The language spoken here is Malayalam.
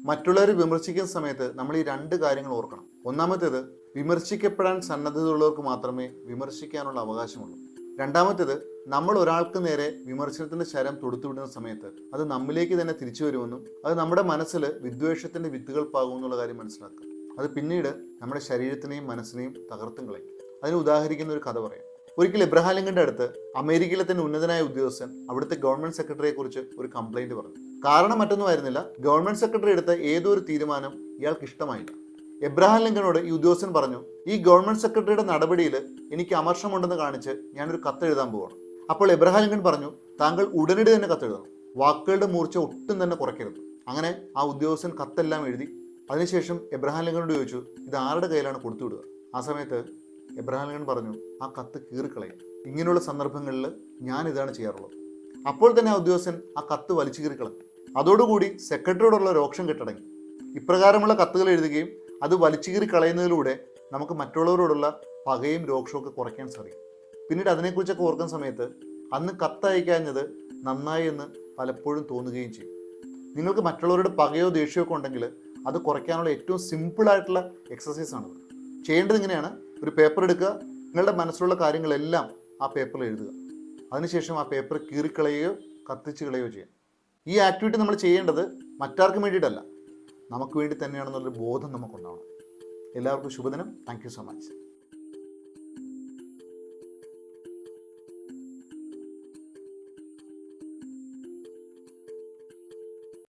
മറ്റുള്ളവരെ വിമർശിക്കുന്ന സമയത്ത് നമ്മൾ ഈ രണ്ട് കാര്യങ്ങൾ ഓർക്കണം. ഒന്നാമത്തേത്, വിമർശിക്കപ്പെടാൻ സന്നദ്ധതയുള്ളവർക്ക് മാത്രമേ വിമർശിക്കാനുള്ള അവകാശമുള്ളൂ. രണ്ടാമത്തേത്, നമ്മൾ ഒരാൾക്ക് നേരെ വിമർശനത്തിന്റെ ശരം തൊടുത്തുവിടുന്ന സമയത്ത് അത് നമ്മിലേക്ക് തന്നെ തിരിച്ചു വരുമെന്നും അത് നമ്മുടെ മനസ്സിൽ വിദ്വേഷത്തിന്റെ വിത്തുകൾ പാകുമെന്നുള്ള കാര്യം മനസ്സിലാക്കുക. അത് പിന്നീട് നമ്മുടെ ശരീരത്തിനെയും മനസ്സിനെയും തകർത്തും കളയും. അതിന് ഉദാഹരിക്കുന്ന ഒരു കഥ പറയാം. ഒരിക്കൽ എബ്രഹാം ലിങ്കന്റെ അടുത്ത് അമേരിക്കയിലെ തന്നെ ഉന്നതനായ ഉദ്യോഗസ്ഥൻ അവിടുത്തെ ഗവൺമെന്റ് സെക്രട്ടറിയെ കുറിച്ച് ഒരു കംപ്ലൈന്റ് പറഞ്ഞു. കാരണം മറ്റൊന്നുമായിരുന്നില്ല, ഗവൺമെന്റ് സെക്രട്ടറി എടുത്ത ഏതോ ഒരു തീരുമാനം ഇയാൾക്ക് ഇഷ്ടമായില്ല. എബ്രഹാം ലിങ്കനോട് ഈ ഉദ്യോഗസ്ഥൻ പറഞ്ഞു, ഈ ഗവൺമെന്റ് സെക്രട്ടറിയുടെ നടപടിയിൽ എനിക്ക് അമർഷമുണ്ടെന്ന് കാണിച്ച് ഞാനൊരു കത്ത് എഴുതാൻ പോവാണ്. അപ്പോൾ എബ്രഹാം ലിങ്കൻ പറഞ്ഞു, താങ്കൾ ഉടനടി തന്നെ കത്തെഴുതണം, വാക്കുകളുടെ മൂർച്ച ഒട്ടും തന്നെ കുറയ്ക്കരുത്. അങ്ങനെ ആ ഉദ്യോഗസ്ഥൻ കത്തെല്ലാം എഴുതി. അതിനുശേഷം എബ്രഹാം ലിങ്കനോട് ചോദിച്ചു, ഇത് ആരുടെ കയ്യിലാണ് കൊടുത്തുവിടുക? ആ സമയത്ത് എബ്രഹാം ലിങ്കൻ പറഞ്ഞു, ആ കത്ത് കീറിക്കളയും. ഇങ്ങനെയുള്ള സന്ദർഭങ്ങളിൽ ഞാൻ ഇതാണ് ചെയ്യാറുള്ളത്. അപ്പോൾ തന്നെ ആ ഉദ്യോഗസ്ഥൻ ആ കത്ത് വലിച്ചു കീറിക്കളഞ്ഞു. അതോടുകൂടി സെക്രട്ടറിയോടുള്ള രോക്ഷം കെട്ടടങ്ങി. ഇപ്രകാരമുള്ള കത്തുകൾ എഴുതുകയും അത് വലിച്ചു കീറി കളയുന്നതിലൂടെ നമുക്ക് മറ്റുള്ളവരോടുള്ള പകയും രോക്ഷവും ഒക്കെ കുറയ്ക്കാൻ സാധിക്കും. പിന്നീട് അതിനെക്കുറിച്ചൊക്കെ ഓർക്കുന്ന സമയത്ത് അന്ന് കത്തയക്കാഞ്ഞത് നന്നായി എന്ന് പലപ്പോഴും തോന്നുകയും ചെയ്യും. നിങ്ങൾക്ക് മറ്റുള്ളവരുടെ പകയോ ദേഷ്യമോ ഒക്കെ ഉണ്ടെങ്കിൽ അത് കുറയ്ക്കാനുള്ള ഏറ്റവും സിമ്പിളായിട്ടുള്ള എക്സസൈസാണത്. ചെയ്യേണ്ടത് ഇങ്ങനെയാണ്: ഒരു പേപ്പർ എടുക്കുക, നിങ്ങളുടെ മനസ്സിലുള്ള കാര്യങ്ങളെല്ലാം ആ പേപ്പറിൽ എഴുതുക. അതിനുശേഷം ആ പേപ്പർ കീറിക്കളയുകയോ കത്തിച്ച് കളയുകയോ ചെയ്യാം. ഈ ആക്ടിവിറ്റി നമ്മൾ ചെയ്യേണ്ടത് മറ്റാർക്കും വേണ്ടിയിട്ടല്ല, നമുക്ക് വേണ്ടി തന്നെയാണെന്നുള്ളൊരു ബോധം നമുക്കുണ്ടാവണം. എല്ലാവർക്കും ശുഭദിനം. Thank you so much.